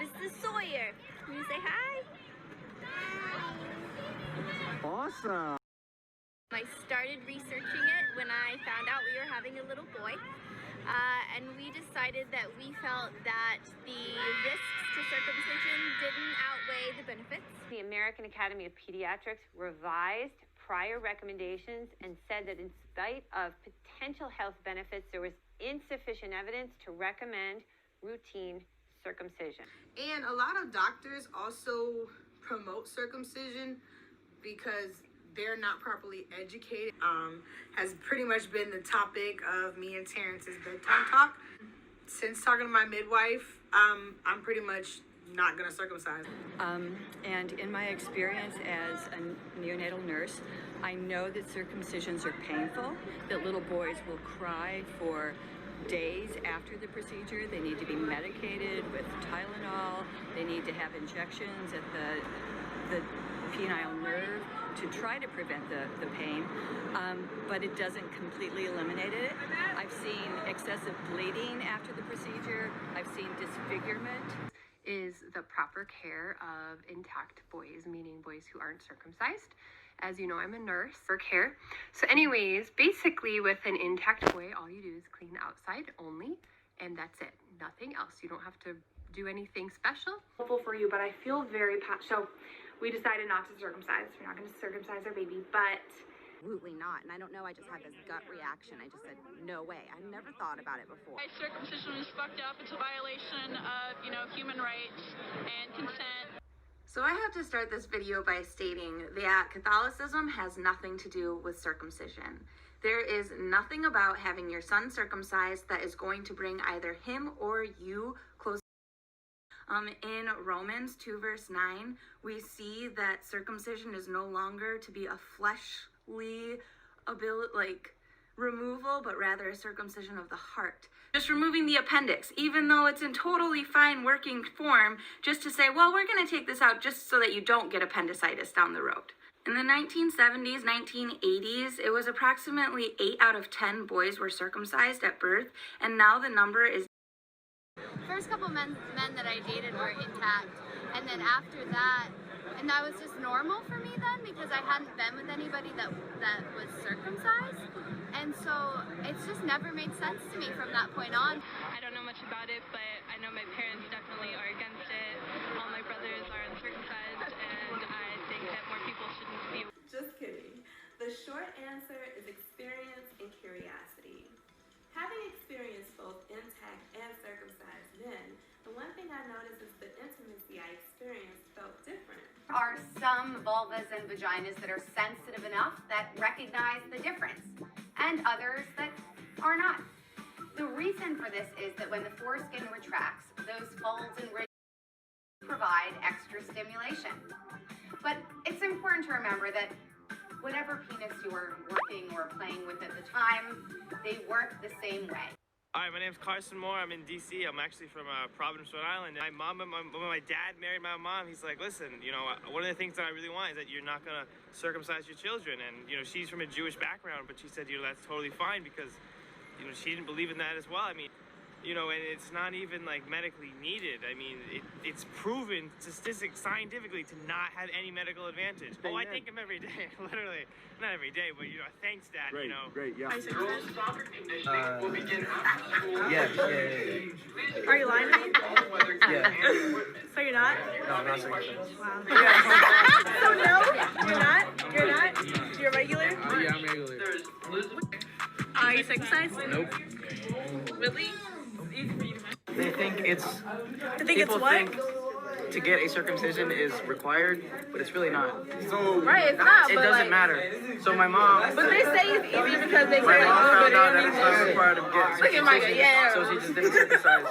Mrs. Sawyer. Can you say hi? Awesome. I started researching it when I found out we were having a little boy. And we decided that we felt that the risks to circumcision didn't outweigh the benefits. The American Academy of Pediatrics revised prior recommendations and said that in spite of potential health benefits, there was insufficient evidence to recommend routine circumcision. And a lot of doctors also promote circumcision because they're not properly educated. Has pretty much been the topic of me and Terrence's bedtime talk. Since talking to my midwife, I'm pretty much not gonna circumcise. And in my experience as a neonatal nurse, I know that circumcisions are painful, that little boys will cry for days after the procedure. They need to be medicated with Tylenol. They need to have injections at the penile nerve to try to prevent the pain, but it doesn't completely eliminate it. I've seen excessive bleeding after the procedure. I've seen disfigurement. Is the proper care of intact boys, meaning boys who aren't circumcised. As you know, I'm a nurse for care. So anyways, basically with an intact boy, all you do is clean outside only, and that's it. Nothing else. You don't have to do anything special. Helpful for you, but I feel very so we decided not to circumcise. We're not going to circumcise our baby, but absolutely not. And I don't know, I just had this gut reaction. I just said, no way. I never thought about it before. Circumcision is fucked up. It's a violation of, human rights and consent. So I have to start this video by stating that Catholicism has nothing to do with circumcision. There is nothing about having your son circumcised that is going to bring either him or you closer. In Romans 2 verse 9, we see that circumcision is no longer to be a fleshly removal, but rather a circumcision of the heart. Just removing the appendix, even though it's in totally fine working form, just to say, well, we're going to take this out just so that you don't get appendicitis down the road. In the 1970s, 1980s, it was approximately 8 out of 10 boys were circumcised at birth, and now the number is First couple men that I dated were intact, and then after that, and that was just normal for me then because I hadn't been with anybody that was circumcised, and so it's just never made sense to me from that point on. I don't know much about it, but I know my parents definitely are against it. All my brothers are uncircumcised, and I think that more people shouldn't be. Just kidding. The short answer is experience and curiosity. Having experienced both intact and circumcised men, the one thing I noticed is the intimacy I experienced felt different. There are some vulvas and vaginas that are sensitive enough that recognize the difference, and others that are not. The reason for this is that when the foreskin retracts, those folds and ridges provide extra stimulation. But it's important to remember that whatever penis you were working or playing with at the time, they work the same way. Hi, my name's Carson Moore. I'm in D.C. I'm actually from Providence, Rhode Island. My mom, when my dad married my mom, he's like, listen, one of the things that I really want is that you're not going to circumcise your children. And, she's from a Jewish background, but she said, that's totally fine because, she didn't believe in that as well. I mean, and it's not even medically needed. I mean, it's proven scientifically to not have any medical advantage. Oh, I thank him every day, literally. Not every day, but thanks, Dad. Great, great, yeah. Yeah. Are you lying to me? Yeah. So you're not? No, I'm not circumcised. Wow. So no? You're not? You're not? You're regular? Yeah, I'm regular. Are you circumcised? Nope. Really? They think it's People think to get a circumcision is required, but it's really not. So Right, it's not. It but doesn't matter. So my mom. But they say it's easy because they My say, mom oh, found but out that it's not required to get Look at my circumcision, yeah. so she just didn't circumcise.